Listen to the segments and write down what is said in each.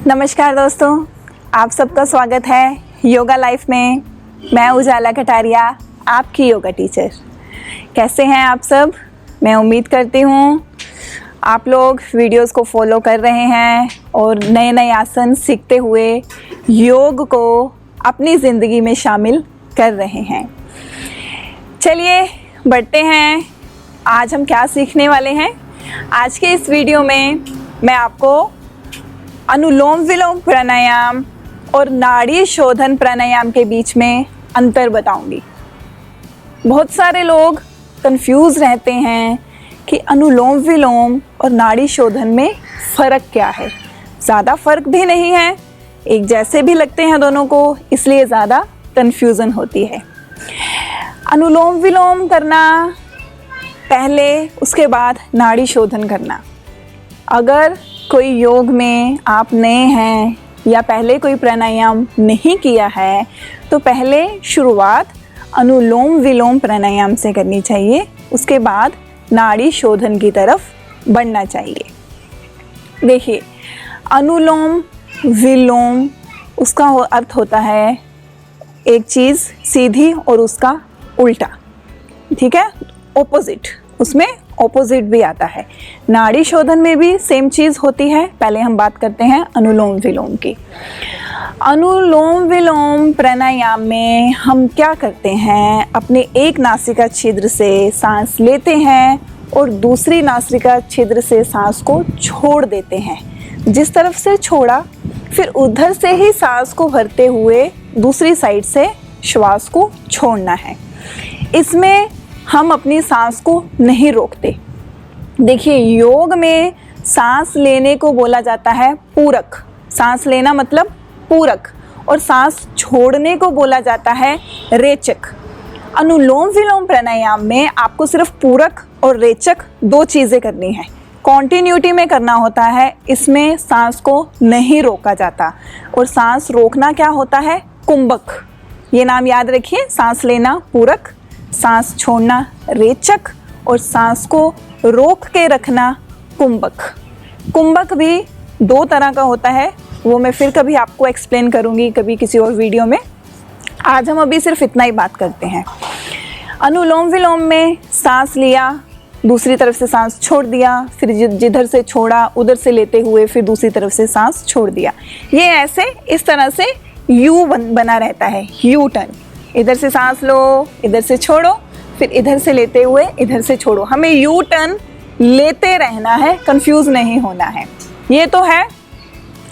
नमस्कार दोस्तों, आप सबका स्वागत है योगा लाइफ में। मैं उजाला कटारिया, आपकी योगा टीचर। कैसे हैं आप सब? मैं उम्मीद करती हूँ आप लोग वीडियोस को फॉलो कर रहे हैं और नए नए आसन सीखते हुए योग को अपनी ज़िंदगी में शामिल कर रहे हैं। चलिए बढ़ते हैं। आज हम क्या सीखने वाले हैं? आज के इस वीडियो में मैं आपको अनुलोम विलोम प्राणायाम और नाड़ी शोधन प्राणायाम के बीच में अंतर बताऊंगी। बहुत सारे लोग कंफ्यूज रहते हैं कि अनुलोम विलोम और नाड़ी शोधन में फ़र्क क्या है। ज़्यादा फ़र्क भी नहीं है, एक जैसे भी लगते हैं दोनों को, इसलिए ज़्यादा कन्फ्यूज़न होती है। अनुलोम विलोम करना पहले, उसके बाद नाड़ी शोधन करना। अगर कोई योग में आप नए हैं या पहले कोई प्राणायाम नहीं किया है तो पहले शुरुआत अनुलोम विलोम प्राणायाम से करनी चाहिए, उसके बाद नाड़ी शोधन की तरफ बढ़ना चाहिए। देखिए, अनुलोम विलोम उसका अर्थ होता है एक चीज़ सीधी और उसका उल्टा, ठीक है, ऑपोजिट। उसमें ऑपोजिट भी आता है। नाड़ी शोधन में भी सेम चीज़ होती है। पहले हम बात करते हैं अनुलोम विलोम की। अनुलोम विलोम प्राणायाम में हम क्या करते हैं? अपने एक नासिका छिद्र से सांस लेते हैं और दूसरी नासिका छिद्र से सांस को छोड़ देते हैं। जिस तरफ से छोड़ा, फिर उधर से ही सांस को भरते हुए दूसरी साइड से श्वास को छोड़ना है। इसमें हम अपनी सांस को नहीं रोकते। देखिए, योग में सांस लेने को बोला जाता है पूरक। सांस लेना मतलब पूरक, और सांस छोड़ने को बोला जाता है रेचक। अनुलोम विलोम प्राणायाम में आपको सिर्फ पूरक और रेचक दो चीज़ें करनी है। कॉन्टिन्यूटी में करना होता है, इसमें सांस को नहीं रोका जाता। और सांस रोकना क्या होता है? कुंभक। ये नाम याद रखिए। सांस लेना पूरक, सांस छोड़ना रेचक और सांस को रोक के रखना कुंभक। कुंभक भी दो तरह का होता है, वो मैं फिर कभी आपको एक्सप्लेन करूँगी, कभी किसी और वीडियो में। आज हम अभी सिर्फ इतना ही बात करते हैं। अनुलोम विलोम में सांस लिया, दूसरी तरफ से सांस छोड़ दिया, फिर जिधर से छोड़ा उधर से लेते हुए फिर दूसरी तरफ से सांस छोड़ दिया। ये ऐसे इस तरह से यू बना रहता है, यू टर्न। इधर से सांस लो, इधर से छोड़ो, फिर इधर से लेते हुए इधर से छोड़ो। हमें यू टर्न लेते रहना है, कंफ्यूज नहीं होना है। ये तो है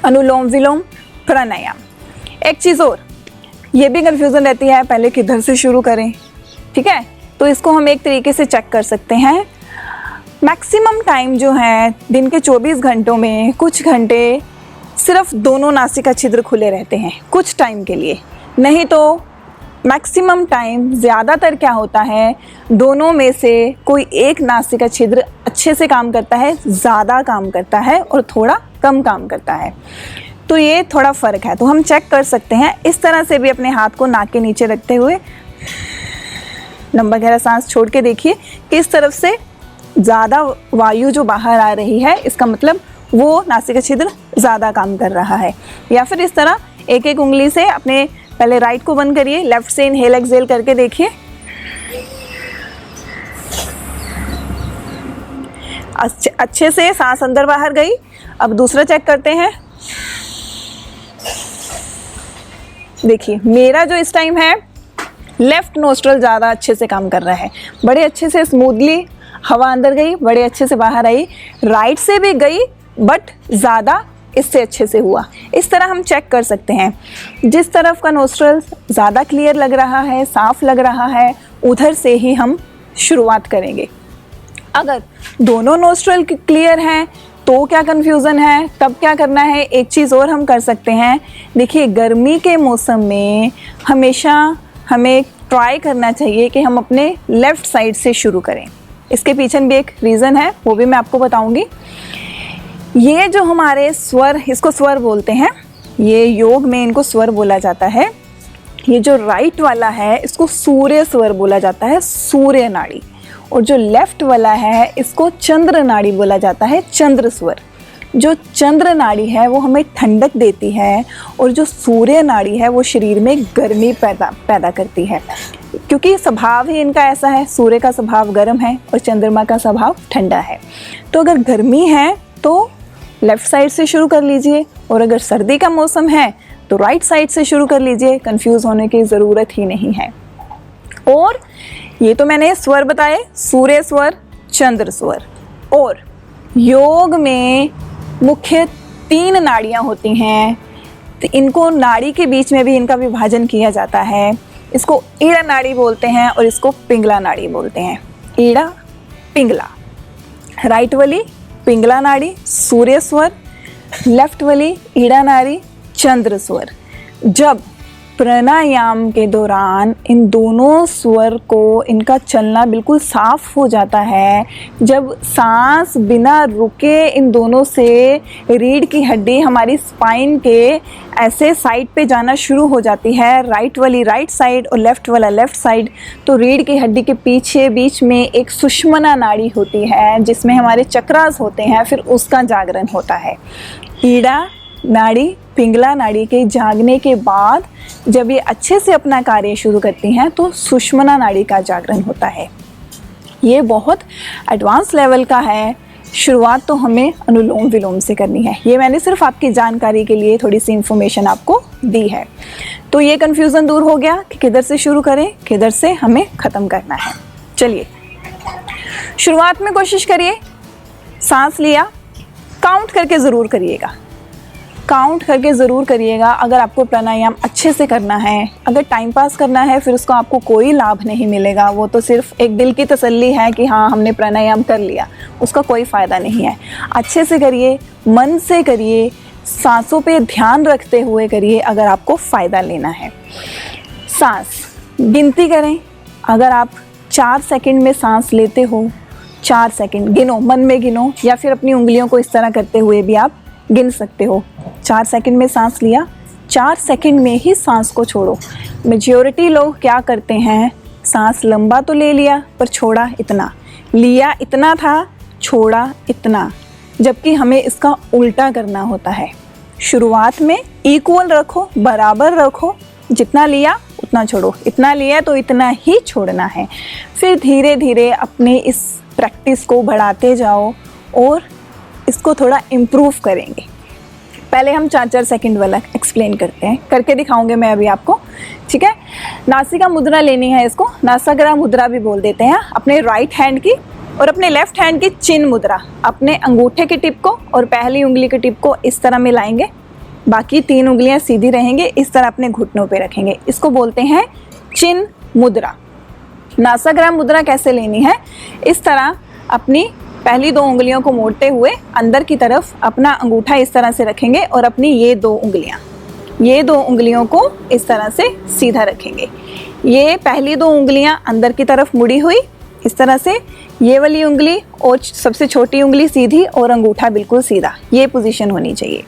अनुलोम विलोम प्राणायाम। एक चीज़ और, ये भी कंफ्यूजन रहती है पहले किधर से शुरू करें, ठीक है? तो इसको हम एक तरीके से चेक कर सकते हैं। मैक्सिमम टाइम जो है दिन के 24 घंटों में कुछ घंटे सिर्फ दोनों नासिका छिद्र खुले रहते हैं कुछ टाइम के लिए। नहीं तो मैक्सिमम टाइम, ज़्यादातर क्या होता है, दोनों में से कोई एक नासिका छिद्र अच्छे से काम करता है, ज़्यादा काम करता है, और थोड़ा कम काम करता है। तो ये थोड़ा फ़र्क है। तो हम चेक कर सकते हैं इस तरह से भी। अपने हाथ को नाक के नीचे रखते हुए लंबा गहरा सांस छोड़ के देखिए किस तरफ से ज़्यादा वायु जो बाहर आ रही है, इसका मतलब वो नासिका छिद्र ज़्यादा काम कर रहा है। या फिर इस तरह एक एक उंगली से अपने, पहले राइट को बंद करिए, लेफ्ट से इनहेल एक्सहेल करके देखिए। अच्छे से सांस अंदर बाहर गई। अब दूसरा चेक करते हैं। देखिए, मेरा जो इस टाइम है, लेफ्ट नोस्ट्रल ज़्यादा अच्छे से काम कर रहा है। बड़े अच्छे से स्मूथली हवा अंदर गई, बड़े अच्छे से बाहर आई। राइट से भी गई, बट ज़्यादा इससे अच्छे से हुआ। इस तरह हम चेक कर सकते हैं। जिस तरफ का नोस्ट्रल ज़्यादा क्लियर लग रहा है, साफ लग रहा है, उधर से ही हम शुरुआत करेंगे। अगर दोनों नोस्ट्रल क्लियर हैं तो क्या कन्फ्यूज़न है, तब क्या करना है? एक चीज़ और हम कर सकते हैं। देखिए, गर्मी के मौसम में हमेशा हमें ट्राई करना चाहिए कि हम अपने लेफ़्ट साइड से शुरू करें। इसके पीछे भी एक रीज़न है, वो भी मैं आपको बताऊंगी। ये जो हमारे स्वर, इसको स्वर बोलते हैं, ये योग में इनको स्वर बोला जाता है। ये जो राइट वाला है इसको सूर्य स्वर बोला जाता है, सूर्य नाड़ी। और जो लेफ्ट वाला है इसको चंद्र नाड़ी बोला जाता है, चंद्र स्वर। जो चंद्र नाड़ी है वो हमें ठंडक देती है, और जो सूर्य नाड़ी है वो शरीर में गर्मी पैदा करती है, क्योंकि स्वभाव ही इनका ऐसा है। सूर्य का स्वभाव गर्म है और चंद्रमा का स्वभाव ठंडा है। तो अगर गर्मी है तो लेफ़्ट साइड से शुरू कर लीजिए, और अगर सर्दी का मौसम है तो राइट साइड से शुरू कर लीजिए। कंफ्यूज होने की ज़रूरत ही नहीं है। और ये तो मैंने स्वर बताए, सूर्य स्वर, चंद्र स्वर। और योग में मुख्य 3 नाड़ियाँ होती हैं, तो इनको नाड़ी के बीच में भी इनका विभाजन किया जाता है। इसको ईड़ा नाड़ी बोलते हैं और इसको पिंगला नाड़ी बोलते हैं। ईड़ा, पिंगला। राइट वाली पिंगला नाड़ी सूर्य स्वर, लेफ्ट वाली ईड़ा नाड़ी चंद्र स्वर। जब प्राणायाम के दौरान इन दोनों स्वर को, इनका चलना बिल्कुल साफ हो जाता है, जब सांस बिना रुके इन दोनों से रीढ़ की हड्डी हमारी स्पाइन के ऐसे साइड पे जाना शुरू हो जाती है, राइट वाली राइट साइड और लेफ़्ट वाला लेफ़्ट साइड, तो रीढ़ की हड्डी के पीछे बीच में एक सुषुम्ना नाड़ी होती है जिसमें हमारे चक्रास होते हैं, फिर उसका जागरण होता है। ईड़ा नाड़ी, पिंगला नाड़ी के जागने के बाद जब ये अच्छे से अपना कार्य शुरू करती हैं तो सुषुम्ना नाड़ी का जागरण होता है। ये बहुत एडवांस लेवल का है। शुरुआत तो हमें अनुलोम विलोम से करनी है। ये मैंने सिर्फ आपकी जानकारी के लिए थोड़ी सी इन्फॉर्मेशन आपको दी है। तो ये कन्फ्यूज़न दूर हो गया कि किधर से शुरू करें, किधर से हमें ख़त्म करना है। चलिए शुरुआत में कोशिश करिए, सांस लिया, काउंट करके ज़रूर करिएगा, काउंट करके ज़रूर करिएगा। अगर आपको प्राणायाम अच्छे से करना है, अगर टाइम पास करना है फिर उसको आपको कोई लाभ नहीं मिलेगा। वो तो सिर्फ एक दिल की तसल्ली है कि हाँ हमने प्राणायाम कर लिया, उसका कोई फ़ायदा नहीं है। अच्छे से करिए, मन से करिए, सांसों पे ध्यान रखते हुए करिए अगर आपको फ़ायदा लेना है। सांस गिनती करें। अगर आप 4 सेकंड में सांस लेते हो, 4 सेकंड गिनो, मन में गिनो, या फिर अपनी उंगलियों को इस तरह करते हुए भी आप गिन सकते हो। 4 सेकंड में सांस लिया, 4 सेकंड में ही सांस को छोड़ो। मेजॉरिटी लोग क्या करते हैं, सांस लंबा तो ले लिया पर छोड़ा इतना, लिया इतना था छोड़ा इतना, जबकि हमें इसका उल्टा करना होता है। शुरुआत में इक्वल रखो, बराबर रखो, जितना लिया उतना छोड़ो, इतना लिया तो इतना ही छोड़ना है। फिर धीरे धीरे अपने इस प्रैक्टिस को बढ़ाते जाओ और इसको थोड़ा इम्प्रूव करेंगे। पहले हम 4-4 सेकंड वाला एक्सप्लेन करते हैं, करके दिखाऊंगे मैं अभी आपको, ठीक है। नासिका मुद्रा लेनी है, इसको नासाग्रा मुद्रा भी बोल देते हैं। अपने राइट हैंड की और अपने लेफ्ट हैंड की चिन्ह मुद्रा, अपने अंगूठे की टिप को और पहली उंगली की टिप को इस तरह मिलाएंगे, बाकी 3 उंगलियां सीधी रहेंगे, इस तरह अपने घुटनों पे रखेंगे। इसको बोलते हैं चिन्ह मुद्रा। नासाग्रा मुद्रा कैसे लेनी है, इस तरह अपनी पहली 2 उंगलियों को मोड़ते हुए अंदर की तरफ अपना अंगूठा इस तरह से रखेंगे और अपनी ये 2 उंगलियों को इस तरह से सीधा रखेंगे। ये पहली 2 उंगलियां अंदर की तरफ मुड़ी हुई इस तरह से, ये वाली उंगली और सबसे छोटी उंगली सीधी और अंगूठा बिल्कुल सीधा, ये पोजीशन होनी चाहिए।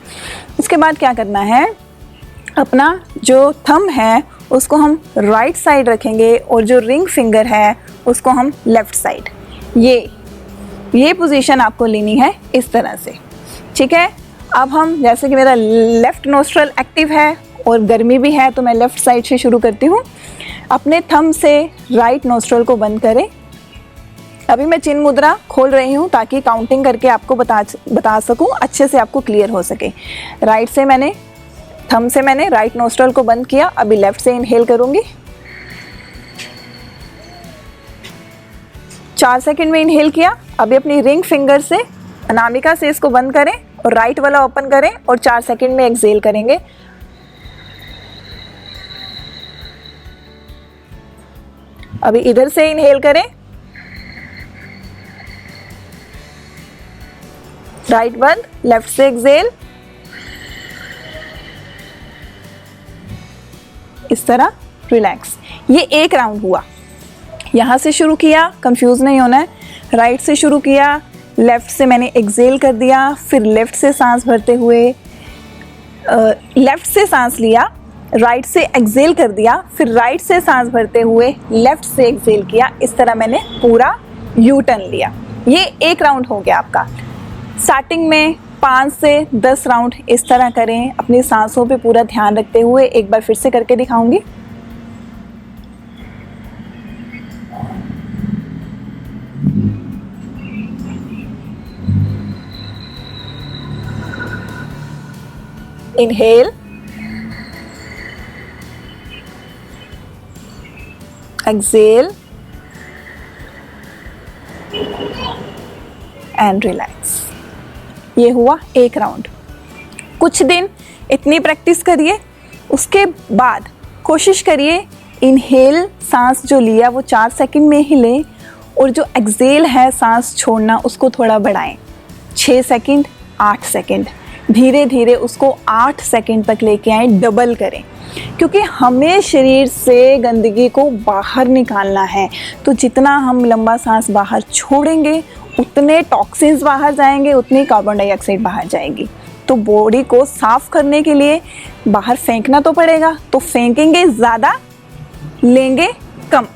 इसके बाद क्या करना है, अपना जो थंब है उसको हम राइट साइड रखेंगे और जो रिंग फिंगर है उसको हम लेफ्ट साइड। ये पोजीशन आपको लेनी है इस तरह से, ठीक है। अब हम, जैसे कि मेरा लेफ़्ट नोस्ट्रल एक्टिव है और गर्मी भी है तो मैं लेफ़्ट साइड से शुरू करती हूँ। अपने थंब से राइट नोस्ट्रल को बंद करें। अभी मैं चिन्ह मुद्रा खोल रही हूँ ताकि काउंटिंग करके आपको बता सकूँ, अच्छे से आपको क्लियर हो सके। थंब से मैंने राइट नोस्ट्रल को बंद किया। अभी लेफ़्ट से इनहेल करूँगी, 4 सेकंड में इनहेल किया। अभी अपनी रिंग फिंगर से अनामिका से इसको बंद करें और राइट वाला ओपन करें और 4 सेकंड में एक्सहेल करेंगे। अभी इधर से इनहेल करें, राइट बंद, लेफ्ट से एक्सहेल, इस तरह रिलैक्स। ये एक राउंड हुआ। यहाँ से शुरू किया, कंफ्यूज नहीं होना है। राइट से शुरू किया, लेफ़्ट से मैंने एक्सहेल कर दिया, फिर लेफ़्ट से सांस भरते हुए लेफ़्ट से सांस लिया, राइट से एक्सहेल कर दिया, फिर राइट से सांस भरते हुए लेफ़्ट से एक्सहेल किया। इस तरह मैंने पूरा यू टर्न लिया। ये एक राउंड हो गया आपका। स्टार्टिंग में 5 से 10 राउंड इस तरह करें, अपनी सांसों पे पूरा ध्यान रखते हुए। एक बार फिर से करके दिखाऊंगी। Inhale, exhale and relax. ये हुआ एक राउंड। कुछ दिन इतनी प्रैक्टिस करिए, उसके बाद कोशिश करिए इनहेल सांस जो लिया वो 4 सेकंड में ही लें, और जो एक्सेल है सांस छोड़ना उसको थोड़ा बढ़ाएं, 6 सेकंड, 8 सेकंड, धीरे धीरे उसको 8 सेकंड तक लेके आएं, डबल करें, क्योंकि हमें शरीर से गंदगी को बाहर निकालना है। तो जितना हम लंबा सांस बाहर छोड़ेंगे उतने टॉक्सिन्स बाहर जाएंगे, उतनी कार्बन डाइऑक्साइड बाहर जाएगी। तो बॉडी को साफ करने के लिए बाहर फेंकना तो पड़ेगा, तो फेंकेंगे ज़्यादा, लेंगे कम।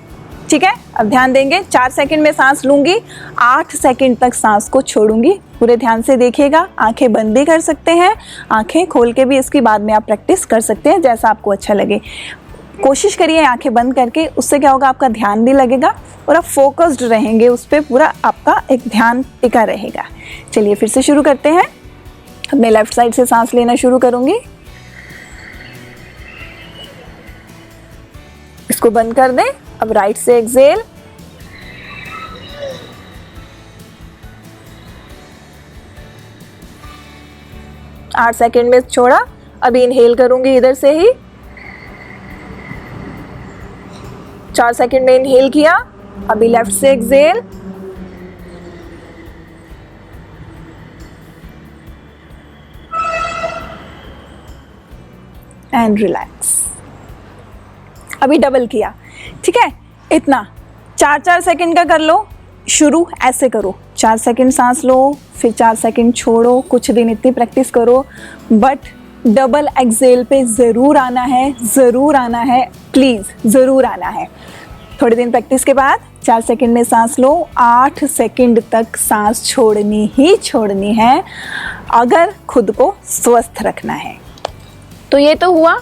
ठीक है, अब ध्यान देंगे। 4 सेकंड में सांस लूंगी, 8 सेकंड तक सांस को छोड़ूंगी। पूरे ध्यान से देखिएगा। आंखें बंद भी कर सकते हैं, आंखें खोल के भी इसकी बाद में आप प्रैक्टिस कर सकते हैं, जैसा आपको अच्छा लगे। कोशिश करिए आंखें बंद करके, उससे क्या होगा, आपका ध्यान भी लगेगा और आप फोकस्ड रहेंगे, उस पर पूरा आपका एक ध्यान टिका रहेगा। चलिए फिर से शुरू करते हैं। अब मैं लेफ्ट साइड से सांस लेना शुरू करूंगी। इसको बंद कर दें। अब राइट से एक्सेल, आठ सेकेंड में छोड़ा। अभी इनहेल करूंगी इधर से ही, 4 सेकेंड में इनहेल किया। अभी लेफ्ट से एक्सेल, एंड रिलैक्स। अभी डबल किया। ठीक है, इतना 4-4 सेकंड का कर लो। शुरू ऐसे करो, 4 सेकंड सांस लो, फिर 4 सेकंड छोड़ो। कुछ दिन इतनी प्रैक्टिस करो, बट डबल एक्सेल पे ज़रूर आना है, ज़रूर आना है, प्लीज़ ज़रूर आना है। थोड़े दिन प्रैक्टिस के बाद 4 सेकंड में सांस लो, 8 सेकंड तक सांस छोड़नी ही छोड़नी है, अगर खुद को स्वस्थ रखना है। तो ये तो हुआ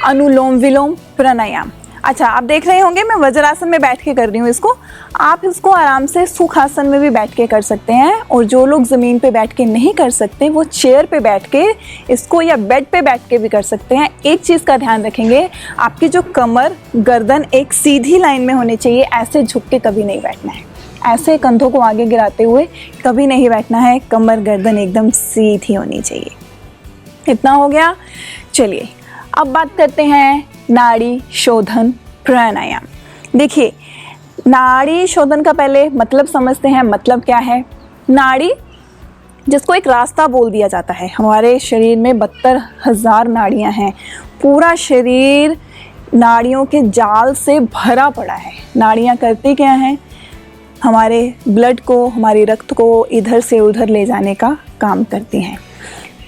अनुलोम विलोम प्राणायाम। अच्छा, आप देख रहे होंगे मैं वज्रासन में बैठ के कर रही हूँ इसको। आप इसको आराम से सुखासन में भी बैठ के कर सकते हैं, और जो लोग ज़मीन पे बैठ के नहीं कर सकते वो चेयर पे बैठ के इसको, या बेड पे बैठ के भी कर सकते हैं। एक चीज़ का ध्यान रखेंगे, आपकी जो कमर गर्दन एक सीधी लाइन में होनी चाहिए, ऐसे झुक के कभी नहीं बैठना है, ऐसे कंधों को आगे गिराते हुए कभी नहीं बैठना है। कमर गर्दन एकदम सीधी होनी चाहिए। इतना हो गया। चलिए अब बात करते हैं नाड़ी शोधन प्राणायाम। देखिए, नाड़ी शोधन का पहले मतलब समझते हैं। मतलब क्या है? नाड़ी, जिसको एक रास्ता बोल दिया जाता है। हमारे शरीर में 72,000 नाड़ियां हैं। पूरा शरीर नाड़ियों के जाल से भरा पड़ा है। नाड़ियां करती क्या हैं? हमारे ब्लड को, हमारी रक्त को इधर से उधर ले जाने का काम करती हैं।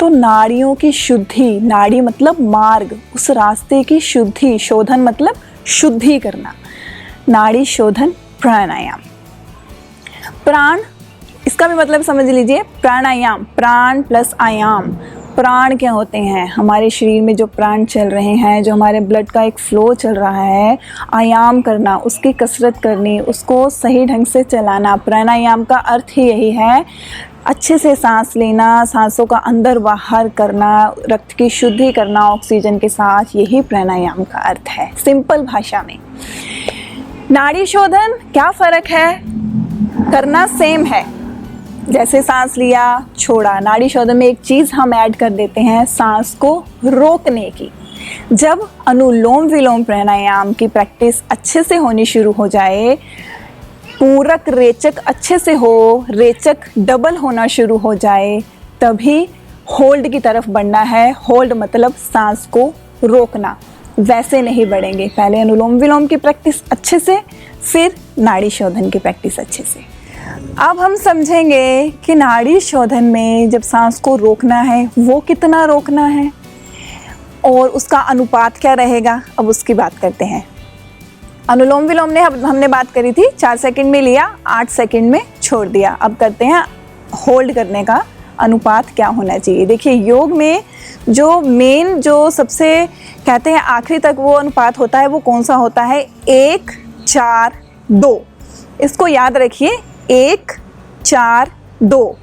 तो नाड़ियों की शुद्धि, नाड़ी मतलब मार्ग, उस रास्ते की शुद्धि, शोधन मतलब शुद्धि करना, नाड़ी शोधन प्राणायाम। प्राण, इसका भी मतलब समझ लीजिए। प्राणायाम, प्राण प्लस आयाम। प्राण क्या होते हैं? हमारे शरीर में जो प्राण चल रहे हैं, जो हमारे ब्लड का एक फ्लो चल रहा है, आयाम करना, उसकी कसरत करनी, उसको सही ढंग से चलाना। प्राणायाम का अर्थ ही यही है, अच्छे से सांस लेना, सांसों का अंदर बाहर करना, रक्त की शुद्धि करना ऑक्सीजन के साथ, यही प्राणायाम का अर्थ है सिंपल भाषा में। नाड़ी शोधन क्या फ़र्क है? करना सेम है, जैसे सांस लिया छोड़ा। नाड़ी शोधन में एक चीज़ हम ऐड कर देते हैं, सांस को रोकने की। जब अनुलोम विलोम प्राणायाम की प्रैक्टिस अच्छे से होनी शुरू हो जाए, पूरक रेचक अच्छे से हो, रेचक डबल होना शुरू हो जाए, तभी होल्ड की तरफ बढ़ना है। होल्ड मतलब सांस को रोकना। वैसे नहीं बढ़ेंगे। पहले अनुलोम विलोम की प्रैक्टिस अच्छे से, फिर नाड़ी शोधन की प्रैक्टिस अच्छे से। अब हम समझेंगे कि नाड़ी शोधन में जब सांस को रोकना है वो कितना रोकना है और उसका अनुपात क्या रहेगा। अब उसकी बात करते हैं। अनुलोम विलोम ने हमने बात करी थी, 4 सेकंड में लिया, 8 सेकंड में छोड़ दिया। अब करते हैं होल्ड करने का अनुपात क्या होना चाहिए। देखिए योग में जो मेन जो सबसे कहते हैं आखिरी तक वो अनुपात होता है, वो कौन सा होता है, 1 4 2। इसको याद रखिए, 1 4 2।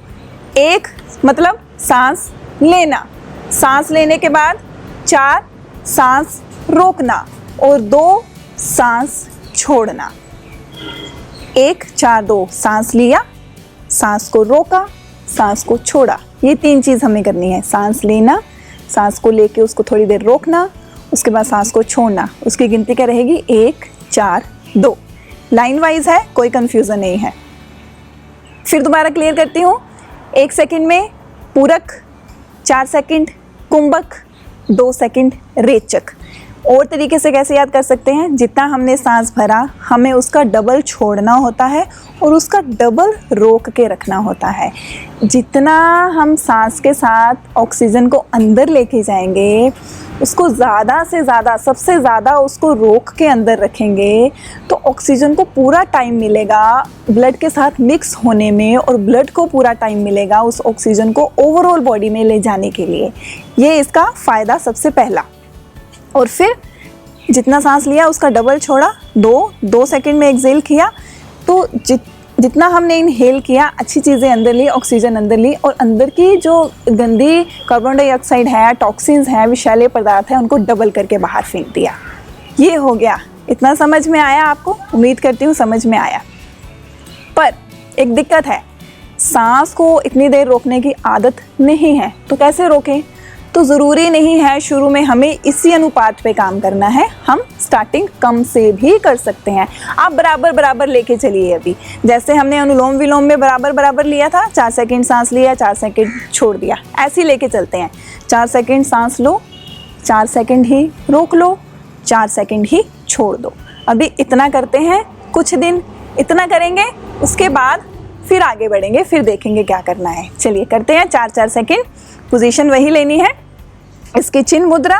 1 मतलब सांस लेना, सांस लेने के बाद 4 सांस रोकना और 2 सांस छोड़ना। 1 4 2 सांस लिया, सांस को रोका, सांस को छोड़ा। ये 3 चीज़ हमें करनी है, सांस लेना, सांस को लेके उसको थोड़ी देर रोकना, उसके बाद सांस को छोड़ना। उसकी गिनती क्या रहेगी, 1 4 2। लाइन वाइज है, कोई कंफ्यूजन नहीं है। फिर दोबारा क्लियर करती हूँ। 1 सेकंड में पूरक, 4 सेकंड कुंभक, 2 सेकंड रेचक। और तरीके से कैसे याद कर सकते हैं, जितना हमने सांस भरा हमें उसका डबल छोड़ना होता है और उसका डबल रोक के रखना होता है। जितना हम सांस के साथ ऑक्सीजन को अंदर लेके जाएंगे, उसको ज़्यादा से ज़्यादा, सबसे ज़्यादा उसको रोक के अंदर रखेंगे तो ऑक्सीजन को पूरा टाइम मिलेगा ब्लड के साथ मिक्स होने में, और ब्लड को पूरा टाइम मिलेगा उस ऑक्सीजन को ओवरऑल बॉडी में ले जाने के लिए। ये इसका फ़ायदा सबसे पहला। और फिर जितना सांस लिया उसका डबल छोड़ा, 2 सेकंड में एक्सेल किया, तो जितना हमने इनहेल किया, अच्छी चीज़ें अंदर ली, ऑक्सीजन अंदर ली, और अंदर की जो गंदी कार्बन डाइऑक्साइड है, टॉक्सिन्स हैं, विषैले पदार्थ हैं, उनको डबल करके बाहर फेंक दिया। ये हो गया। इतना समझ में आया आपको? उम्मीद करती हूँ समझ में आया। पर एक दिक्कत है, सांस को इतनी देर रोकने की आदत नहीं है, तो कैसे रोकें? तो ज़रूरी नहीं है शुरू में हमें इसी अनुपात पे काम करना है, हम स्टार्टिंग कम से भी कर सकते हैं। आप बराबर बराबर लेके चलिए। अभी जैसे हमने अनुलोम विलोम में बराबर बराबर लिया था, 4 सेकंड सांस लिया, 4 सेकंड छोड़ दिया, ऐसे ही लेके चलते हैं। 4 सेकंड सांस लो, 4 सेकंड ही रोक लो, 4 सेकंड ही छोड़ दो। अभी इतना करते हैं, कुछ दिन इतना करेंगे, उसके बाद फिर आगे बढ़ेंगे, फिर देखेंगे क्या करना है। चलिए करते हैं। 4 सेकंड, पोजीशन वही लेनी है। इसकी चिन्ह मुद्रा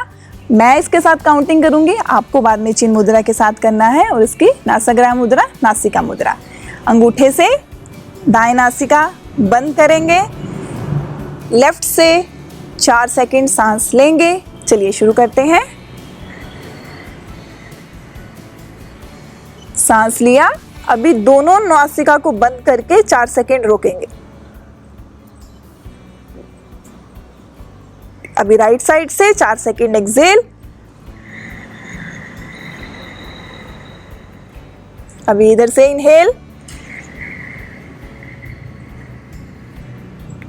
मैं इसके साथ काउंटिंग करूंगी, आपको बाद में चिन्ह मुद्रा के साथ करना है। और इसकी नासाग्र मुद्रा, नासिका मुद्रा। अंगूठे से दाएं नासिका बंद करेंगे, लेफ्ट से 4 सेकंड सांस लेंगे। चलिए शुरू करते हैं। सांस लिया, अभी दोनों नासिका को बंद करके 4 सेकंड रोकेंगे। अभी राइट साइड से 4 सेकंड एक्सेल। अभी इधर से इनहेल,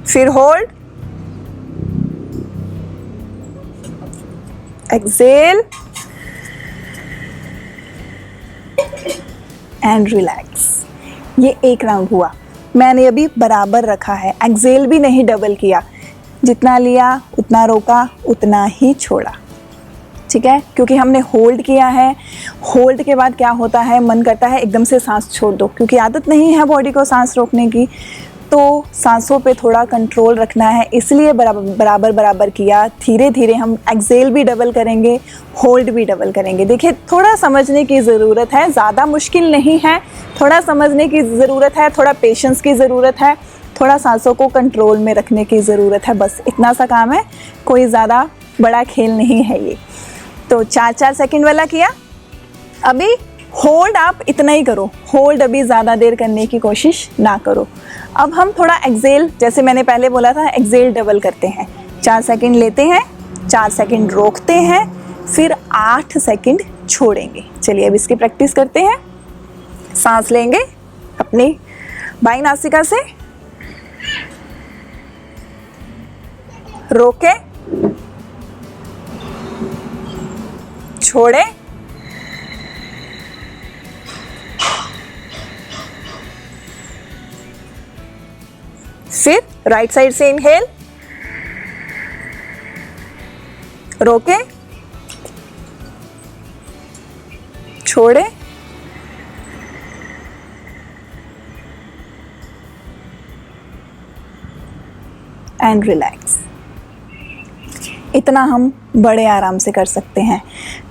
फिर होल्ड, एक्सेल एंड रिलैक्स। ये एक राउंड हुआ। मैंने अभी बराबर रखा है, एक्सेल भी नहीं डबल किया, जितना लिया उतना रोका, उतना ही छोड़ा। ठीक है, क्योंकि हमने होल्ड किया है। होल्ड के बाद क्या होता है, मन करता है एकदम से सांस छोड़ दो, क्योंकि आदत नहीं है बॉडी को सांस रोकने की। तो सांसों पे थोड़ा कंट्रोल रखना है, इसलिए बराबर बराबर किया। धीरे धीरे हम एक्सेल भी डबल करेंगे, होल्ड भी डबल करेंगे। देखिए थोड़ा समझने की ज़रूरत है, ज़्यादा मुश्किल नहीं है। थोड़ा समझने की ज़रूरत है, थोड़ा पेशेंस की ज़रूरत है, थोड़ा सांसों को कंट्रोल में रखने की ज़रूरत है। बस इतना सा काम है, कोई ज़्यादा बड़ा खेल नहीं है ये। तो 4 सेकंड वाला किया। अभी होल्ड आप इतना ही करो, होल्ड अभी ज़्यादा देर करने की कोशिश ना करो। अब हम थोड़ा एक्सेल, जैसे मैंने पहले बोला था, एक्सेल डबल करते हैं। 4 सेकंड लेते हैं, 4 सेकंड रोकते हैं, फिर 8 सेकंड छोड़ेंगे। चलिए अब इसकी प्रैक्टिस करते हैं। सांस लेंगे अपनी बाईं नासिका से, रोके, छोड़े, फिर राइट साइड से इनहेल, रोके, छोड़े, एंड रिलैक्स। इतना हम बड़े आराम से कर सकते हैं।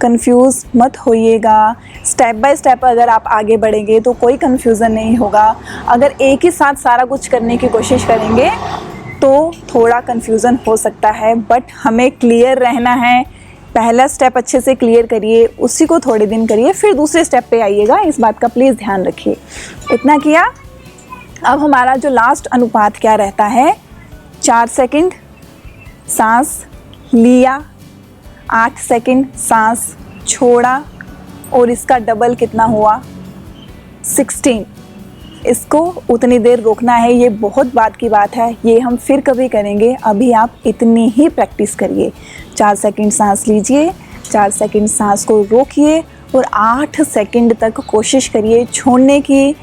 कंफ्यूज मत होइएगा। स्टेप बाय स्टेप अगर आप आगे बढ़ेंगे तो कोई कंफ्यूजन नहीं होगा। अगर एक ही साथ सारा कुछ करने की कोशिश करेंगे तो थोड़ा कन्फ्यूज़न हो सकता है, बट हमें क्लियर रहना है। पहला स्टेप अच्छे से क्लियर करिए, उसी को थोड़े दिन करिए, फिर दूसरे स्टेप पे आइएगा। इस बात का प्लीज़ ध्यान रखिए। इतना किया। अब हमारा जो लास्ट अनुपात क्या रहता है, 4 सेकंड सांस लिया, 8 सेकंड सांस छोड़ा, और इसका डबल कितना हुआ, 16। इसको उतनी देर रोकना है। ये बहुत बात की बात है, ये हम फिर कभी करेंगे। अभी आप इतनी ही प्रैक्टिस करिए। 4 सेकंड सांस लीजिए, 4 सेकंड सांस को रोकिए और 8 सेकंड तक कोशिश करिए छोड़ने की।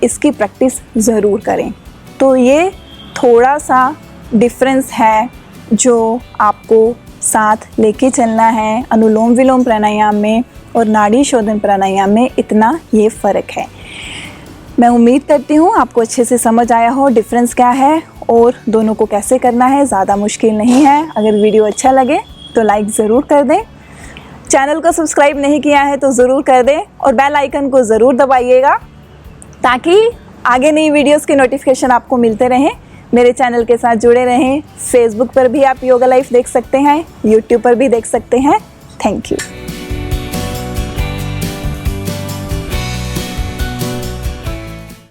इसकी प्रैक्टिस ज़रूर करें। तो ये थोड़ा सा डिफरेंस है जो आपको साथ लेके चलना है। अनुलोम विलोम प्राणायाम में और नाड़ी शोधन प्राणायाम में इतना ये फ़र्क है। मैं उम्मीद करती हूँ आपको अच्छे से समझ आया हो डिफरेंस क्या है और दोनों को कैसे करना है। ज़्यादा मुश्किल नहीं है। अगर वीडियो अच्छा लगे तो लाइक ज़रूर कर दें। चैनल को सब्सक्राइब नहीं किया है तो ज़रूर कर दें और बेल आइकन को ज़रूर दबाइएगा, ताकि आगे नई वीडियोस के नोटिफिकेशन आपको मिलते रहें। मेरे चैनल के साथ जुड़े रहें। फेसबुक पर भी आप योगा लाइफ देख सकते हैं, यूट्यूब पर भी देख सकते हैं। Thank you.